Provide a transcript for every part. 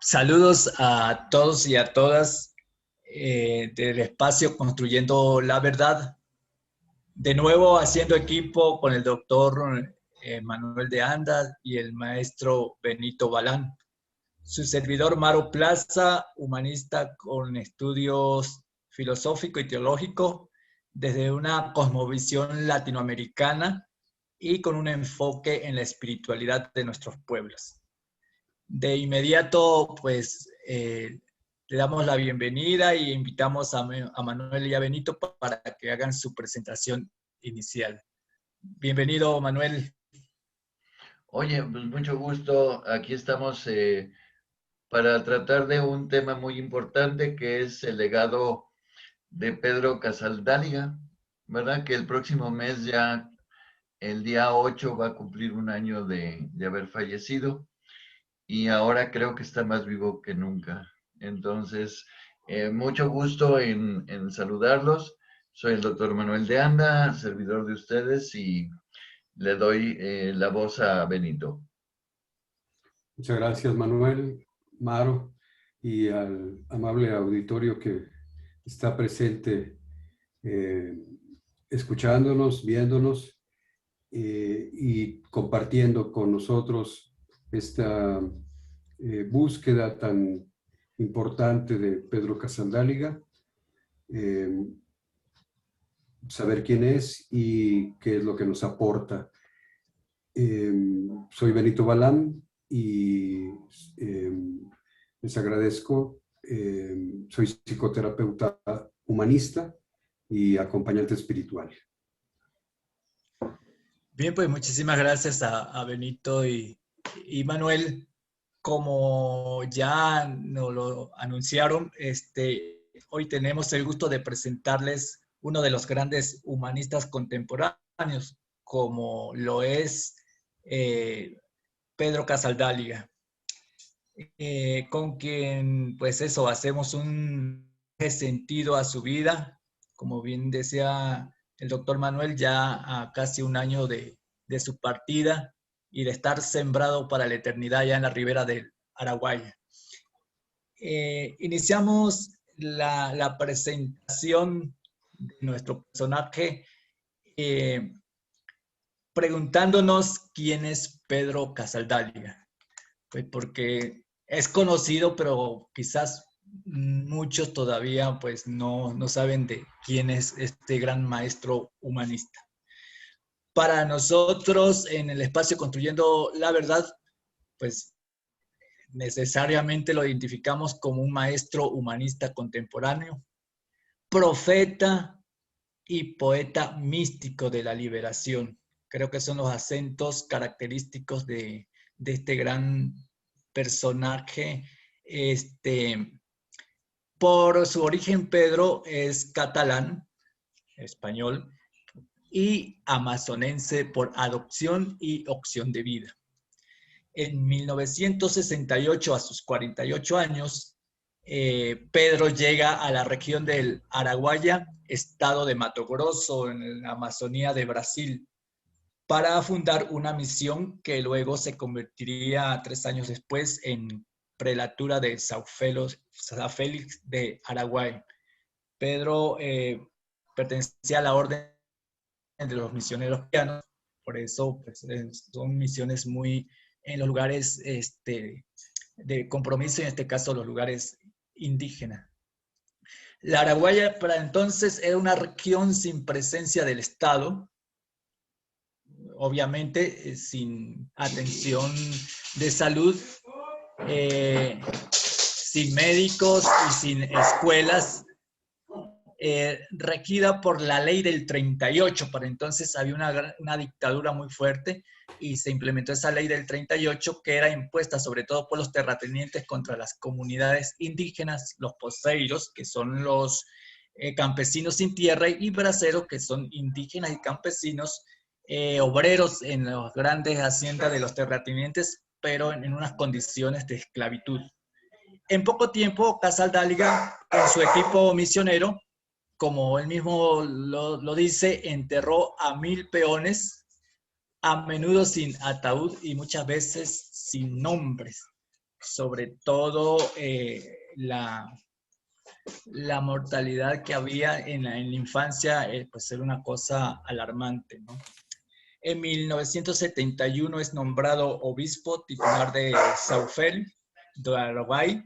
Saludos a todos y a todas del espacio Construyendo la Verdad. De nuevo haciendo equipo con el doctor Manuel de Anda y el maestro Benito Balán. Su servidor Maro Plaza, humanista con estudios filosófico y teológico desde una cosmovisión latinoamericana y con un enfoque en la espiritualidad de nuestros pueblos. De inmediato, pues, le damos la bienvenida y invitamos a Manuel y a Benito para que hagan su presentación inicial. Bienvenido, Manuel. Oye, pues mucho gusto. Aquí estamos para tratar de un tema muy importante que es el legado de Pedro Casaldáliga, ¿verdad? Que el próximo mes ya, el día 8, va a cumplir un año de haber fallecido y ahora creo que está más vivo que nunca. Entonces, mucho gusto en saludarlos. Soy el doctor Manuel de Anda, servidor de ustedes, y le doy la voz a Benito. Muchas gracias, Manuel, Maro, y al amable auditorio que está presente, escuchándonos, viéndonos y compartiendo con nosotros esta búsqueda tan importante de Pedro Casaldáliga, saber quién es y qué es lo que nos aporta. Soy Benito Balán y les agradezco. Soy psicoterapeuta humanista y acompañante espiritual. Bien, pues muchísimas gracias a Benito y Manuel. Como ya nos lo anunciaron, hoy tenemos el gusto de presentarles uno de los grandes humanistas contemporáneos, como lo es Pedro Casaldáliga, con quien, pues eso, hacemos un sentido a su vida, como bien decía el doctor Manuel, ya a casi un año de su partida y de estar sembrado para la eternidad ya en la ribera del Araguaia. Iniciamos la presentación de nuestro personaje preguntándonos quién es Pedro Casaldáliga. Pues porque es conocido, pero quizás muchos todavía pues no saben de quién es este gran maestro humanista. Para nosotros en el espacio Construyendo la Verdad, pues necesariamente lo identificamos como un maestro humanista contemporáneo, profeta y poeta místico de la liberación. Creo que son los acentos característicos de este gran personaje. Por su origen, Pedro es catalán, español, y amazonense por adopción y opción de vida. En 1968, a sus 48 años, Pedro llega a la región del Araguaia, estado de Mato Grosso, en la Amazonía de Brasil, para fundar una misión que luego se convertiría 3 años después en prelatura de São Félix de Araguay. Pedro pertenecía a la orden de los misioneros cristianos, por eso pues, son misiones muy en los lugares de compromiso, en este caso los lugares indígenas. La Araguaia para entonces era una región sin presencia del Estado, obviamente sin atención de salud, sin médicos y sin escuelas, regida por la ley del 38. Para entonces había una dictadura muy fuerte y se implementó esa ley del 38 que era impuesta sobre todo por los terratenientes contra las comunidades indígenas, los poseiros, que son los campesinos sin tierra, y braceros, que son indígenas y campesinos, obreros en las grandes haciendas de los terratenientes, pero en unas condiciones de esclavitud. En poco tiempo, Casaldáliga, con su equipo misionero, como él mismo lo dice, enterró a 1000 peones, a menudo sin ataúd y muchas veces sin nombres. sobre todo la mortalidad que había en la infancia, pues era una cosa alarmante, ¿no? En 1971 es nombrado obispo titular de Saufel, de Uruguay.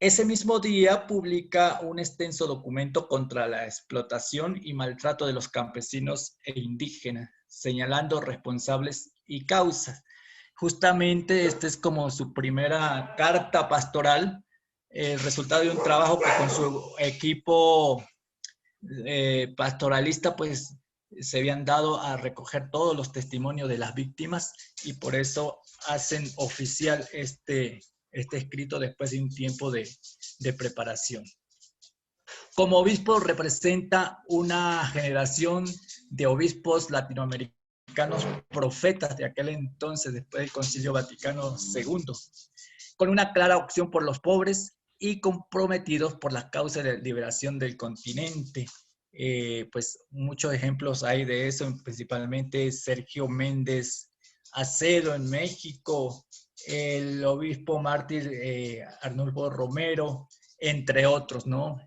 Ese mismo día publica un extenso documento contra la explotación y maltrato de los campesinos e indígenas, señalando responsables y causas. Justamente esta es como su primera carta pastoral, el resultado de un trabajo que con su equipo pastoralista pues se habían dado a recoger todos los testimonios de las víctimas y por eso hacen oficial este escrito después de un tiempo de preparación. Como obispo representa una generación de obispos latinoamericanos profetas de aquel entonces, después del Concilio Vaticano II, con una clara opción por los pobres y comprometidos por las causas de liberación del continente. Pues muchos ejemplos hay de eso, principalmente Sergio Méndez Acedo en México, el obispo mártir Arnulfo Romero, entre otros, ¿no?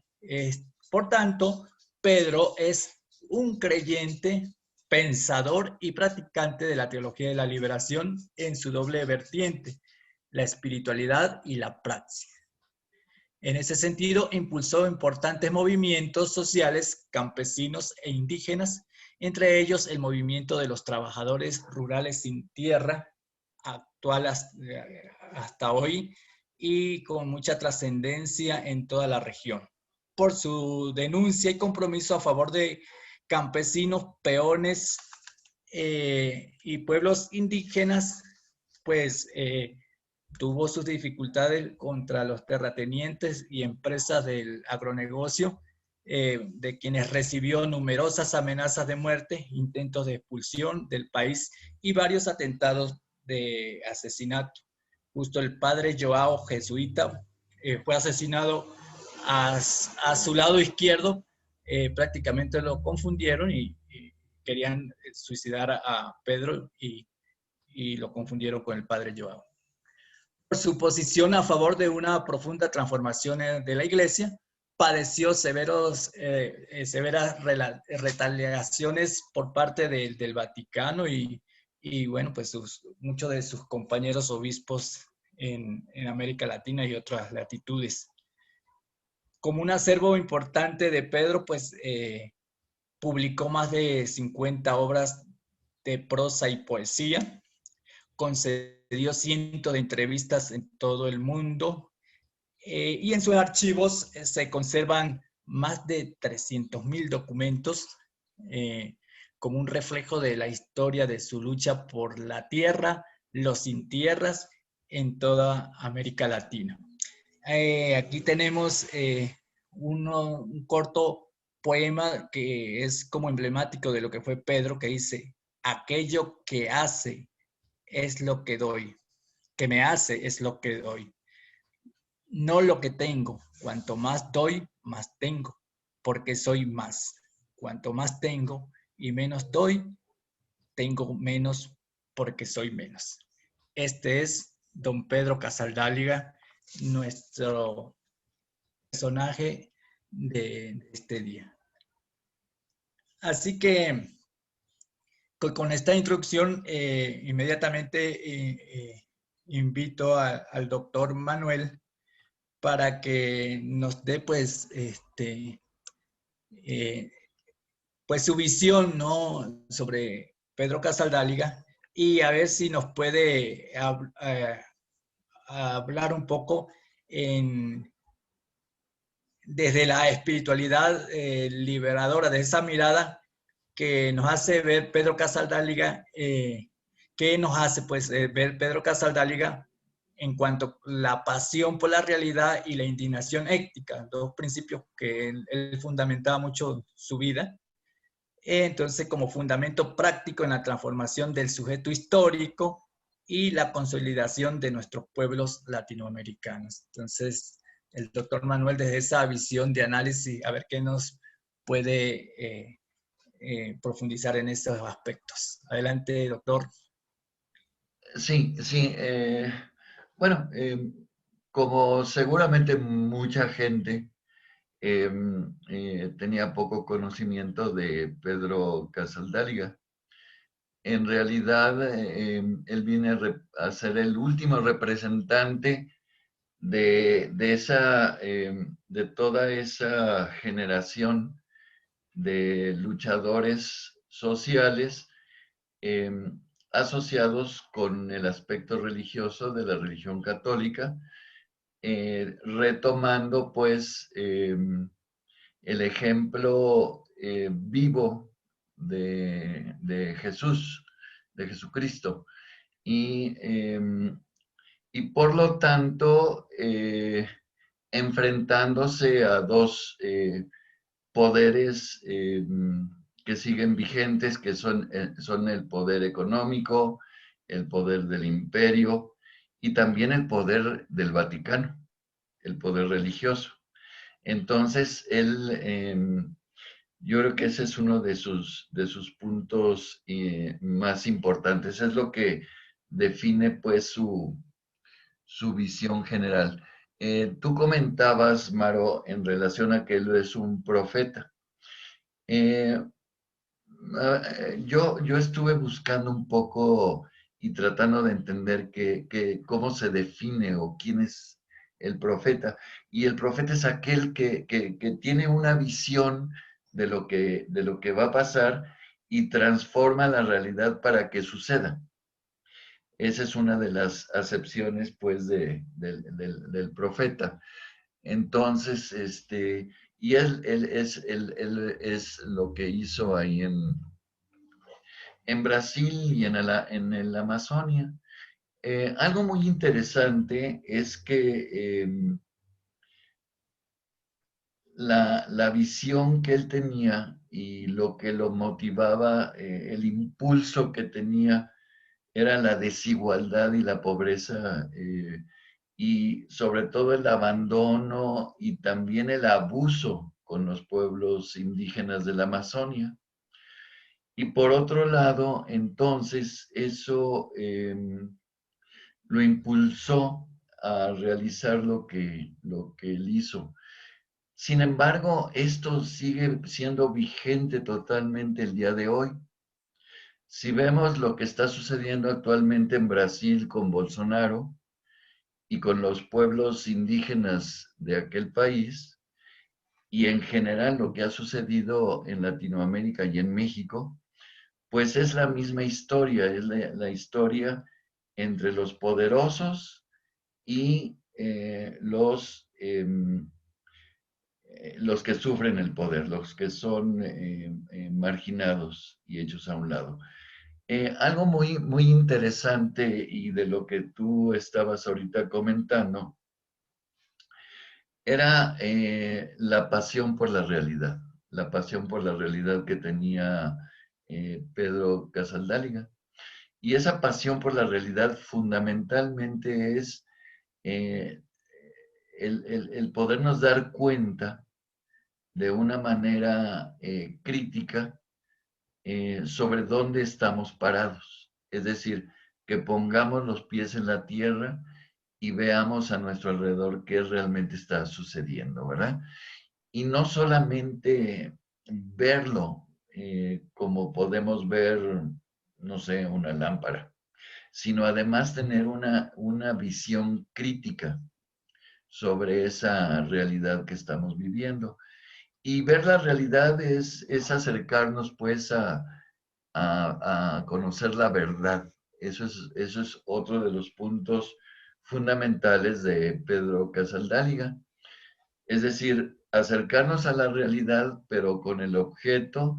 Por tanto, Pedro es un creyente, pensador y practicante de la teología de la liberación en su doble vertiente, la espiritualidad y la praxis. En ese sentido, impulsó importantes movimientos sociales, campesinos e indígenas, entre ellos el movimiento de los trabajadores rurales sin tierra, actual hasta hoy, y con mucha trascendencia en toda la región, por su denuncia y compromiso a favor de campesinos, peones y pueblos indígenas, pues tuvo sus dificultades contra los terratenientes y empresas del agronegocio, de quienes recibió numerosas amenazas de muerte, intentos de expulsión del país y varios atentados de asesinato. Justo el padre Joao jesuita fue asesinado a su lado izquierdo, prácticamente lo confundieron y querían suicidar a Pedro y lo confundieron con el padre Joao. Por su posición a favor de una profunda transformación de la Iglesia, padeció severas retaliaciones por parte del Vaticano y bueno, pues muchos de sus compañeros obispos en América Latina y otras latitudes. Como un acervo importante de Pedro, pues publicó más de 50 obras de prosa y poesía, concedió cientos de entrevistas en todo el mundo y en sus archivos se conservan más de 300.000 documentos como un reflejo de la historia de su lucha por la tierra, los sin tierras en toda América Latina. Aquí tenemos un corto poema que es como emblemático de lo que fue Pedro, que dice: aquello que hace es lo que doy, que me hace es lo que doy, no lo que tengo. Cuanto más doy, más tengo, porque soy más. Cuanto más tengo y menos doy, tengo menos porque soy menos. Este es don Pedro Casaldáliga, nuestro personaje de este día. Así que con esta introducción inmediatamente invito al doctor Manuel para que nos dé pues, pues su visión, ¿no?, sobre Pedro Casaldáliga y a ver si nos puede hablar un poco desde la espiritualidad liberadora, de esa mirada que nos hace ver Pedro Casaldáliga, que nos hace pues ver Pedro Casaldáliga en cuanto a la pasión por la realidad y la indignación ética, dos principios que él fundamentaba mucho su vida. Entonces, como fundamento práctico en la transformación del sujeto histórico y la consolidación de nuestros pueblos latinoamericanos. Entonces, el doctor Manuel, desde esa visión de análisis, a ver qué nos puede profundizar en estos aspectos. Adelante, doctor. Sí, sí. Bueno, como seguramente mucha gente tenía poco conocimiento de Pedro Casaldáliga, en realidad él viene a ser el último representante de toda esa generación de luchadores sociales eh, asociados con el aspecto religioso de la religión católica, retomando pues el ejemplo vivo de Jesús, de Jesucristo. Y, y por lo tanto, enfrentándose a dos poderes que siguen vigentes, que son el poder económico, el poder del imperio y también el poder del Vaticano, el poder religioso. Entonces, yo creo que ese es uno de sus puntos más importantes. Es lo que define pues su visión general. Tú comentabas, Maro, en relación a que él es un profeta. Eh, yo estuve buscando un poco y tratando de entender cómo se define o quién es el profeta. Y el profeta es aquel que tiene una visión de lo que va a pasar y transforma la realidad para que suceda. Esa es una de las acepciones, pues, del profeta. Entonces, y él es lo que hizo ahí en Brasil y en el Amazonia. Algo muy interesante es que la visión que él tenía y lo que lo motivaba, el impulso que tenía, era la desigualdad y la pobreza, y sobre todo el abandono y también el abuso con los pueblos indígenas de la Amazonia. Y por otro lado, entonces, eso lo impulsó a realizar lo que él hizo. Sin embargo, esto sigue siendo vigente totalmente el día de hoy. Si vemos lo que está sucediendo actualmente en Brasil con Bolsonaro y con los pueblos indígenas de aquel país, y en general lo que ha sucedido en Latinoamérica y en México, pues es la misma historia, es la historia entre los poderosos y los que sufren el poder, los que son marginados y hechos a un lado. Algo muy interesante y de lo que tú estabas ahorita comentando era la pasión por la pasión por la realidad que tenía Pedro Casaldáliga. Y esa pasión por la realidad fundamentalmente es eh, el podernos dar cuenta de una manera crítica sobre dónde estamos parados. Es decir, que pongamos los pies en la tierra y veamos a nuestro alrededor qué realmente está sucediendo, ¿verdad? Y no solamente verlo como podemos ver, no sé, una lámpara, sino además tener una visión crítica sobre esa realidad que estamos viviendo. Y ver la realidad es acercarnos pues a conocer la verdad. Eso es otro de los puntos fundamentales de Pedro Casaldáliga. Es decir, acercarnos a la realidad, pero con el objeto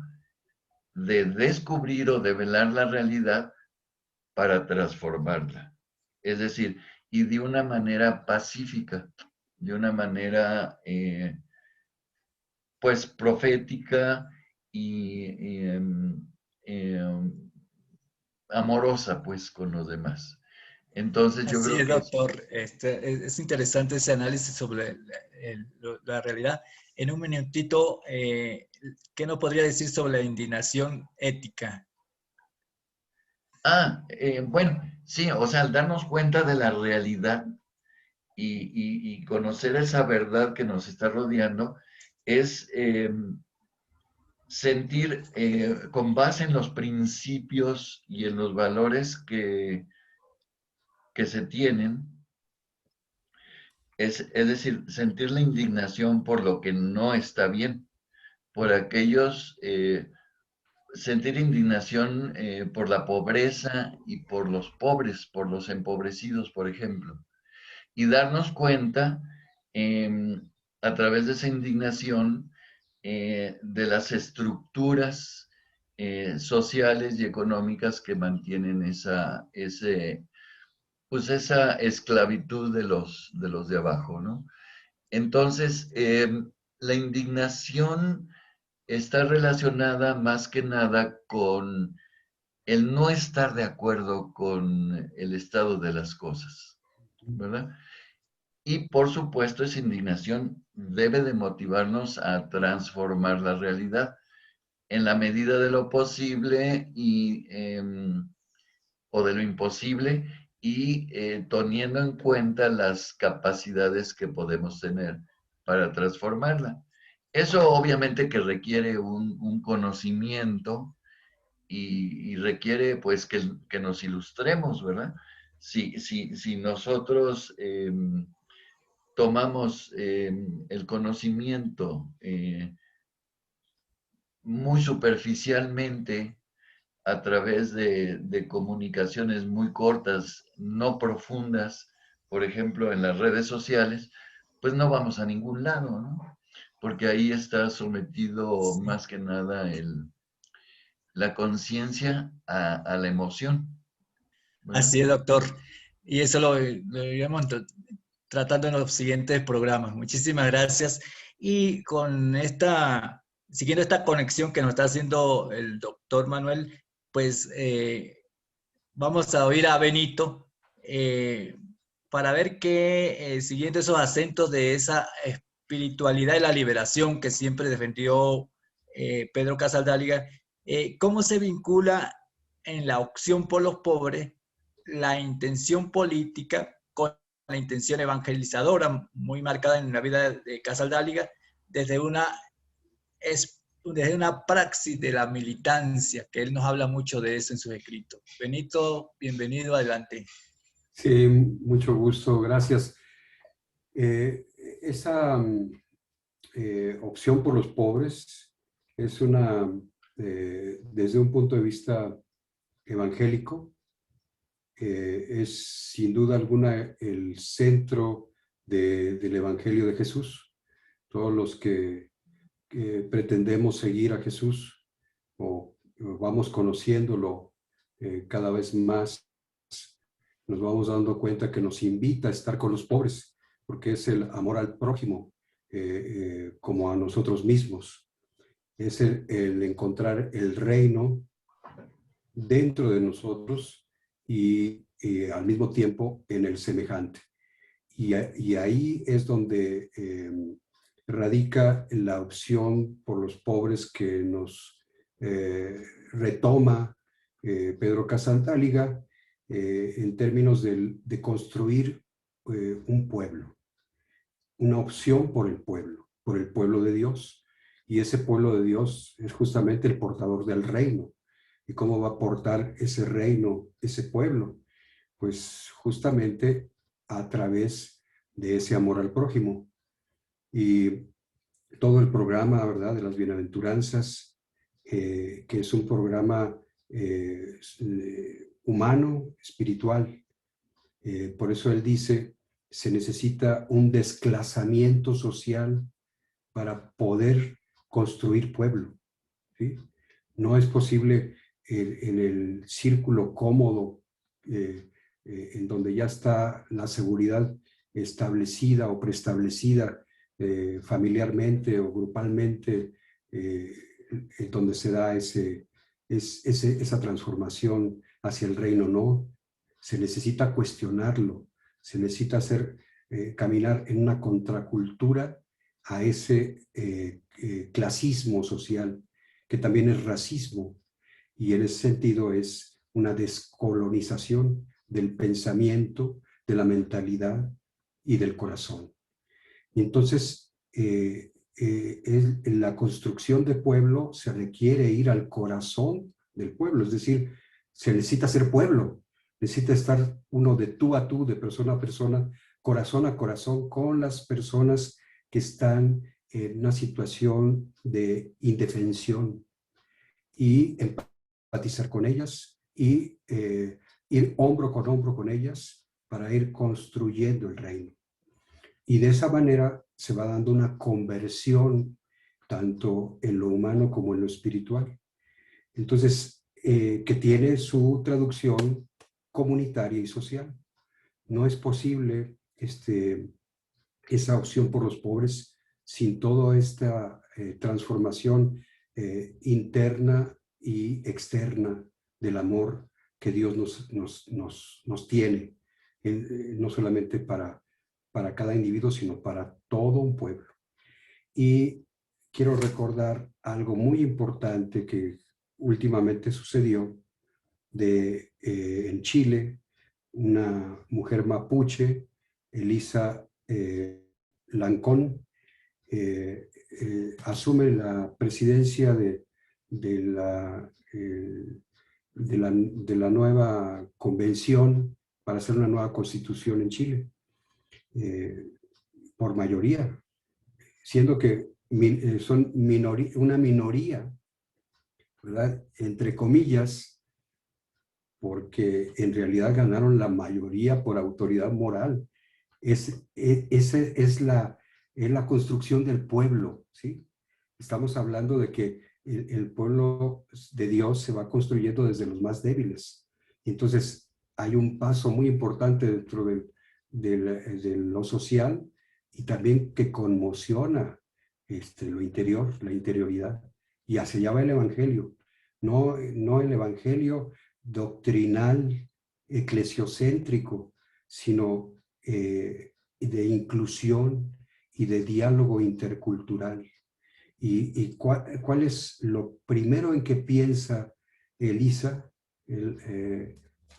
de descubrir o develar la realidad para transformarla. Es decir, y de una manera pacífica, de una manera pues profética y amorosa pues con los demás. Entonces yo Así creo es, que doctor. Es interesante ese análisis sobre la realidad. En un minutito, ¿qué nos podría decir sobre la indignación ética? Bueno, sí, o sea, al darnos cuenta de la realidad y conocer esa verdad que nos está rodeando, es sentir con base en los principios y en los valores que se tienen, es decir, sentir la indignación por lo que no está bien, por aquellos, sentir indignación por la pobreza y por los pobres, por los empobrecidos, por ejemplo, y darnos cuenta a través de esa indignación de las estructuras sociales y económicas que mantienen pues esa esclavitud de los de abajo, ¿no? Entonces, la indignación está relacionada más que nada con el no estar de acuerdo con el estado de las cosas, ¿verdad? Y por supuesto, esa indignación debe de motivarnos a transformar la realidad en la medida de lo posible o de lo imposible y teniendo en cuenta las capacidades que podemos tener para transformarla. Eso obviamente que requiere un conocimiento y requiere pues que nos ilustremos, ¿verdad? Si nosotros tomamos el conocimiento muy superficialmente a través de comunicaciones muy cortas, no profundas, por ejemplo, en las redes sociales, pues no vamos a ningún lado, ¿no? Porque ahí está sometido Sí. más que nada la conciencia a la emoción, ¿verdad? Así es, doctor. Y eso lo iremos tratando en los siguientes programas. Muchísimas gracias. Y con siguiendo esta conexión que nos está haciendo el doctor Manuel, pues vamos a oír a Benito eh, para ver que, siguiendo esos acentos de esa espiritualidad de la liberación que siempre defendió Pedro Casaldáliga, cómo se vincula en la opción por los pobres la intención política con la intención evangelizadora muy marcada en la vida de Casaldáliga desde desde una praxis de la militancia, que él nos habla mucho de eso en sus escritos. Benito, bienvenido, adelante. Sí, mucho gusto, gracias. Eh, esa opción por los pobres es desde un punto de vista evangélico, es sin duda alguna el centro del Evangelio de Jesús. Todos los que pretendemos seguir a Jesús o vamos conociéndolo cada vez más, nos vamos dando cuenta que nos invita a estar con los pobres, porque es el amor al prójimo como a nosotros mismos. Es el encontrar el reino dentro de nosotros y al mismo tiempo en el semejante. Y ahí es donde radica la opción por los pobres que nos retoma Pedro Casaldáliga en términos de construir un pueblo, una opción por el pueblo de Dios. Y ese pueblo de Dios es justamente el portador del reino. ¿Y cómo va a portar ese reino, ese pueblo? Pues justamente a través de ese amor al prójimo. Y todo el programa, ¿verdad?, de las bienaventuranzas, que es un programa humano, espiritual. Por eso él dice, se necesita un desclasamiento social para poder construir pueblo, ¿sí? No es posible en el círculo cómodo, en donde ya está la seguridad establecida o preestablecida familiarmente o grupalmente, en donde se da esa transformación hacia el reino, no. Se necesita cuestionarlo, se necesita caminar en una contracultura a ese clasismo social, que también es racismo, y en ese sentido es una descolonización del pensamiento, de la mentalidad y del corazón. Y entonces, en la construcción de pueblo se requiere ir al corazón del pueblo, es decir, se necesita ser pueblo, necesita estar uno de tú a tú, de persona a persona, corazón a corazón, con las personas que están en una situación de indefensión y empatizar con ellas y ir hombro con hombro con ellas para ir construyendo el reino. Y de esa manera se va dando una conversión tanto en lo humano como en lo espiritual. Entonces, que tiene su traducción comunitaria y social. No es posible esa opción por los pobres sin toda esta transformación interna y externa del amor que Dios nos tiene, no solamente para cada individuo, sino para todo un pueblo. Y quiero recordar algo muy importante que últimamente sucedió en Chile. Una mujer mapuche, Elisa Lancón, asume la presidencia de la nueva convención para hacer una nueva constitución en Chile, por mayoría, siendo que son una minoría, ¿verdad? Entre comillas, porque en realidad ganaron la mayoría por autoridad moral. Esa es la construcción del pueblo, ¿sí? Estamos hablando de que el pueblo de Dios se va construyendo desde los más débiles. Entonces, hay un paso muy importante dentro de lo social y también que conmociona lo interior, la interioridad. Y hacia allá va el evangelio. No el evangelio doctrinal, eclesiocéntrico, sino de inclusión y de diálogo intercultural. ¿Y cuál es lo primero en que piensa Elisa?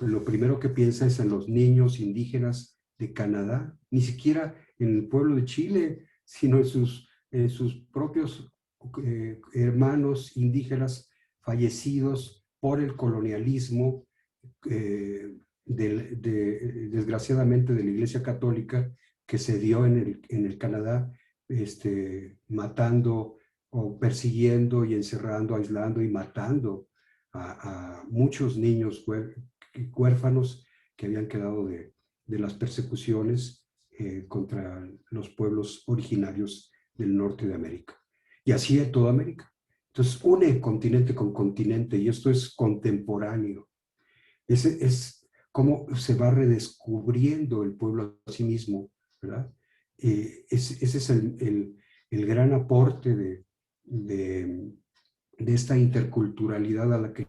Lo primero que piensa es en los niños indígenas de Canadá, ni siquiera en el pueblo de Chile, sino en sus propios hermanos indígenas fallecidos por el colonialismo, desgraciadamente de la Iglesia Católica, que se dio en el Canadá, matando o persiguiendo y encerrando, aislando y matando a muchos niños huérfanos que habían quedado de las persecuciones contra los pueblos originarios del norte de América. Y así en toda América. Entonces, une continente con continente, y esto es contemporáneo. Ese es cómo se va redescubriendo el pueblo a sí mismo, ¿verdad? Ese es el gran aporte de esta interculturalidad a la que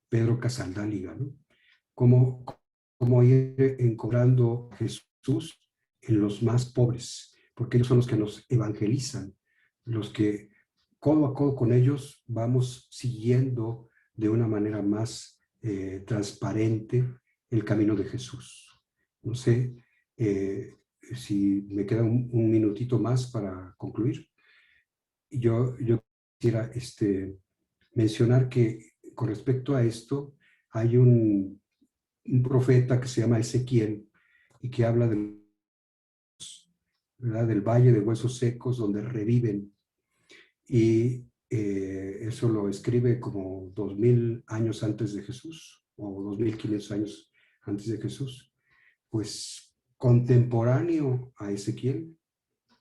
Pedro Casaldáliga, ¿no? Cómo ir encontrando a Jesús en los más pobres, porque ellos son los que nos evangelizan, los que codo a codo con ellos vamos siguiendo de una manera más transparente el camino de Jesús. No sé si me queda un minutito más para concluir. Yo quisiera mencionar que con respecto a esto hay un profeta que se llama Ezequiel y que habla del valle de huesos secos donde reviven. Y eso lo escribe como 2000 años antes de Jesús, o 2500 años antes de Jesús. Pues contemporáneo a Ezequiel,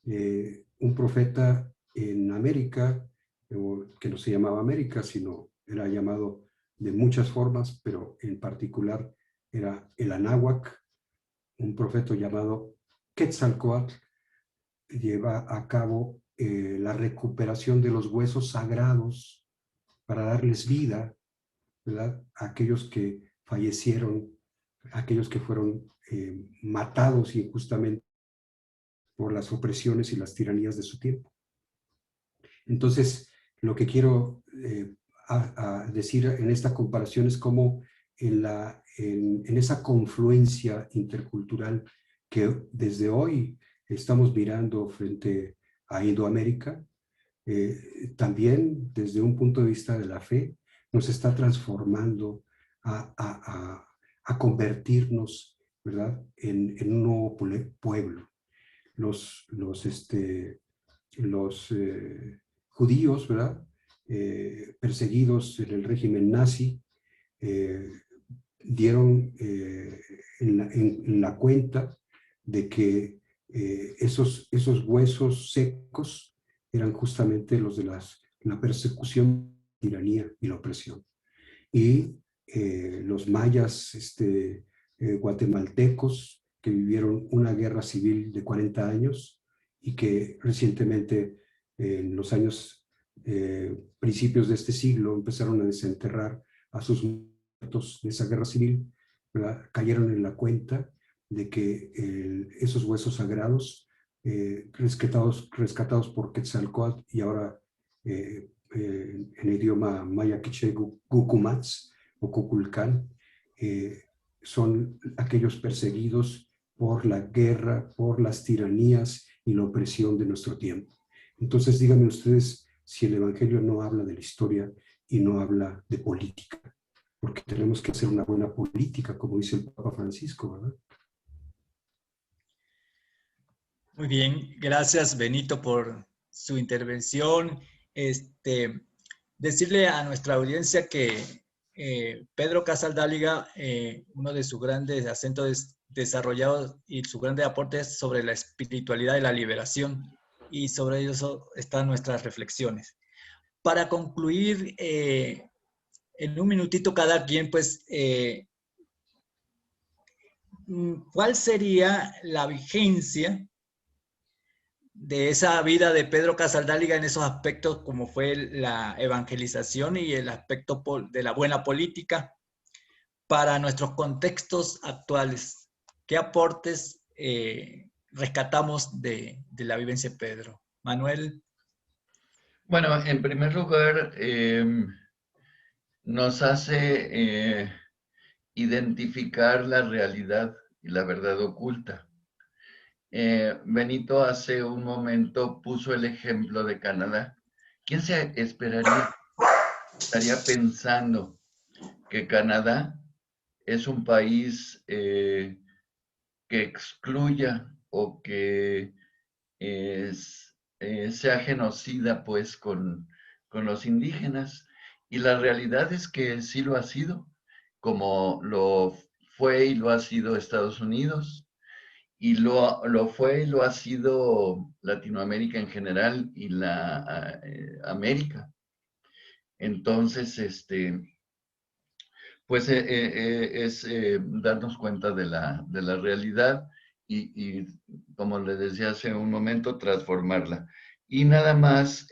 un profeta en América, que no se llamaba América, sino era llamado de muchas formas, pero en particular era el Anáhuac, un profeta llamado Quetzalcóatl, lleva a cabo la recuperación de los huesos sagrados para darles vida, ¿verdad?, a aquellos que fallecieron, a aquellos que fueron matados injustamente por las opresiones y las tiranías de su tiempo. Entonces, lo que quiero decir en esta comparación es cómo en esa confluencia intercultural que desde hoy estamos mirando frente a Indoamérica, también desde un punto de vista de la fe, nos está transformando a convertirnos, ¿verdad?, en un nuevo pueblo. Los judíos, ¿verdad?, perseguidos en el régimen nazi, dieron en la cuenta de que esos huesos secos eran justamente los de la persecución, tiranía y la opresión. Y los mayas guatemaltecos, que vivieron una guerra civil de 40 años y que recientemente, en los años principios de este siglo, empezaron a desenterrar a sus muertos de esa guerra civil, ¿verdad?, cayeron en la cuenta de que esos huesos sagrados, rescatados por Quetzalcóatl y ahora en idioma maya quiché Gucumats o Cuculcán, son aquellos perseguidos por la guerra, por las tiranías y la opresión de nuestro tiempo. Entonces, díganme ustedes si el Evangelio no habla de la historia y no habla de política, porque tenemos que hacer una buena política, como dice el Papa Francisco, ¿verdad? Muy bien, gracias Benito por su intervención. Decirle a nuestra audiencia que Pedro Casaldáliga, uno de sus grandes acentos desarrollados y su grande aporte es sobre la espiritualidad y la liberación, y sobre eso están nuestras reflexiones. Para concluir, en un minutito cada quien, pues, ¿cuál sería la vigencia de esa vida de Pedro Casaldáliga en esos aspectos como fue la evangelización y el aspecto de la buena política para nuestros contextos actuales? ¿Qué aportes rescatamos de la vivencia de Pedro? Manuel. Bueno, en primer lugar, nos hace identificar la realidad y la verdad oculta. Benito hace un momento puso el ejemplo de Canadá. ¿Quién se estaría pensando que Canadá es un país que excluya o que sea genocida pues con los indígenas? Y la realidad es que sí lo ha sido, como lo fue y lo ha sido Estados Unidos, y lo fue y lo ha sido Latinoamérica en general y la América. Entonces, pues es darnos cuenta de la realidad y, como le decía hace un momento, transformarla. Y nada más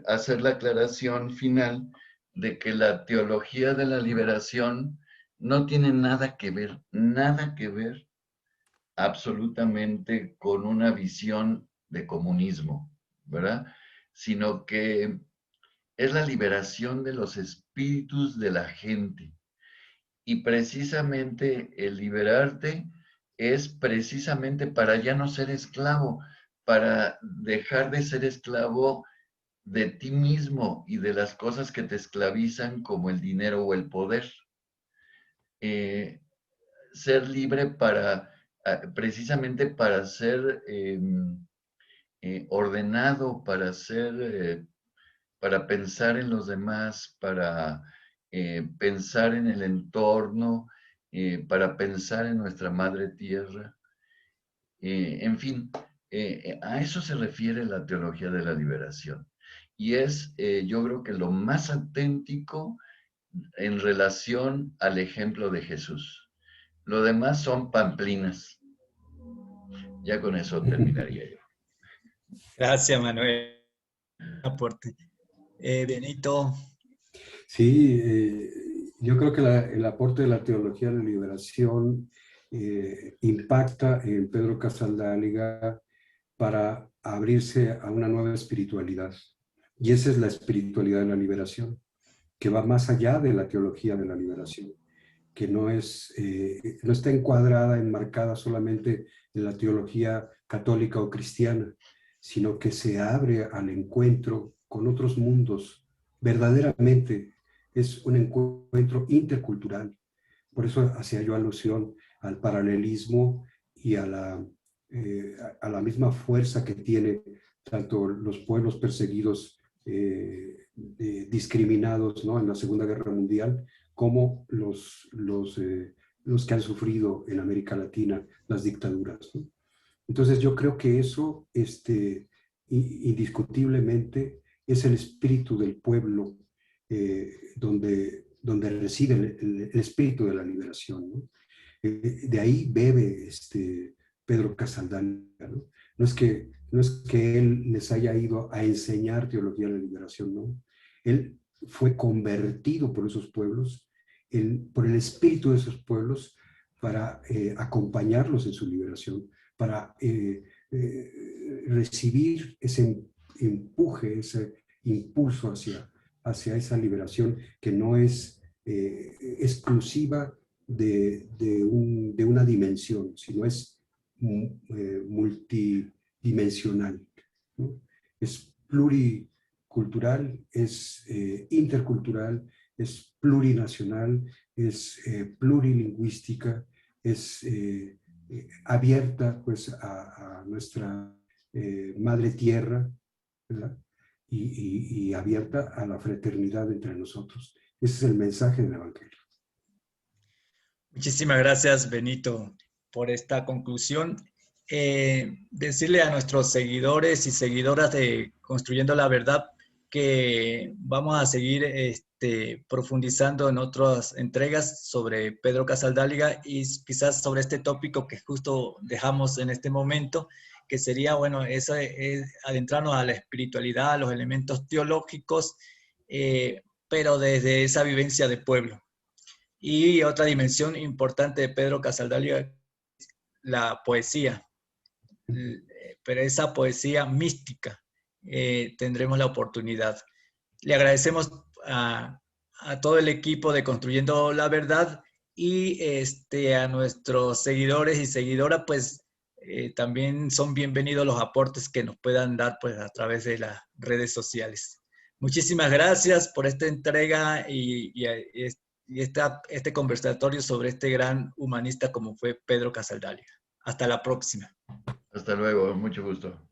hacer la aclaración final de que la teología de la liberación no tiene nada que ver absolutamente con una visión de comunismo, ¿verdad? Sino que es la liberación de los espíritus de la gente. Y precisamente el liberarte es precisamente para ya no ser esclavo, para dejar de ser esclavo de ti mismo y de las cosas que te esclavizan como el dinero o el poder. Ser libre para, precisamente para ser ordenado, para pensar en los demás, para pensar en el entorno, para pensar en nuestra madre tierra. En fin, a eso se refiere la teología de la liberación. Y es, yo creo que lo más auténtico en relación al ejemplo de Jesús. Lo demás son pamplinas. Ya con eso terminaría yo. Gracias, Manuel. Aporte. Benito. Sí, yo creo que el aporte de la teología de la liberación impacta en Pedro Casaldáliga para abrirse a una nueva espiritualidad. Y esa es la espiritualidad de la liberación, que va más allá de la teología de la liberación. que no está encuadrada, enmarcada solamente en la teología católica o cristiana, sino que se abre al encuentro con otros mundos. Verdaderamente es un encuentro intercultural. Por eso hacía yo alusión al paralelismo y a la misma fuerza que tiene tanto los pueblos perseguidos, discriminados, ¿no?, en la Segunda Guerra Mundial, como los que han sufrido en América Latina las dictaduras, ¿no? Entonces yo creo que eso, indiscutiblemente, es el espíritu del pueblo, donde reside el espíritu de la liberación, ¿no? De ahí bebe Pedro Casaldáliga, ¿no? No es que él les haya ido a enseñar teología de la liberación, no. Él fue convertido por esos pueblos, por el espíritu de esos pueblos, para acompañarlos en su liberación, para recibir ese empuje, ese impulso hacia esa liberación que no es exclusiva de una dimensión, sino es multidimensional, ¿no? Es pluricultural, es intercultural, es plurinacional, es plurilingüística, es abierta, pues, a nuestra madre tierra, ¿verdad? Y abierta a la fraternidad entre nosotros. Ese es el mensaje del Evangelio. Muchísimas gracias, Benito, por esta conclusión. Decirle a nuestros seguidores y seguidoras de Construyendo la Verdad que vamos a seguir profundizando en otras entregas sobre Pedro Casaldáliga y quizás sobre este tópico que justo dejamos en este momento, que sería, bueno, eso es adentrarnos a la espiritualidad, a los elementos teológicos, pero desde esa vivencia de pueblo. Y otra dimensión importante de Pedro Casaldáliga, la poesía, pero esa poesía mística, tendremos la oportunidad. Le agradecemos a todo el equipo de Construyendo la Verdad y a nuestros seguidores y seguidoras, pues también son bienvenidos los aportes que nos puedan dar, pues, a través de las redes sociales. Muchísimas gracias por esta entrega y este conversatorio sobre este gran humanista como fue Pedro Casaldáliga. Hasta la próxima. Hasta luego, mucho gusto.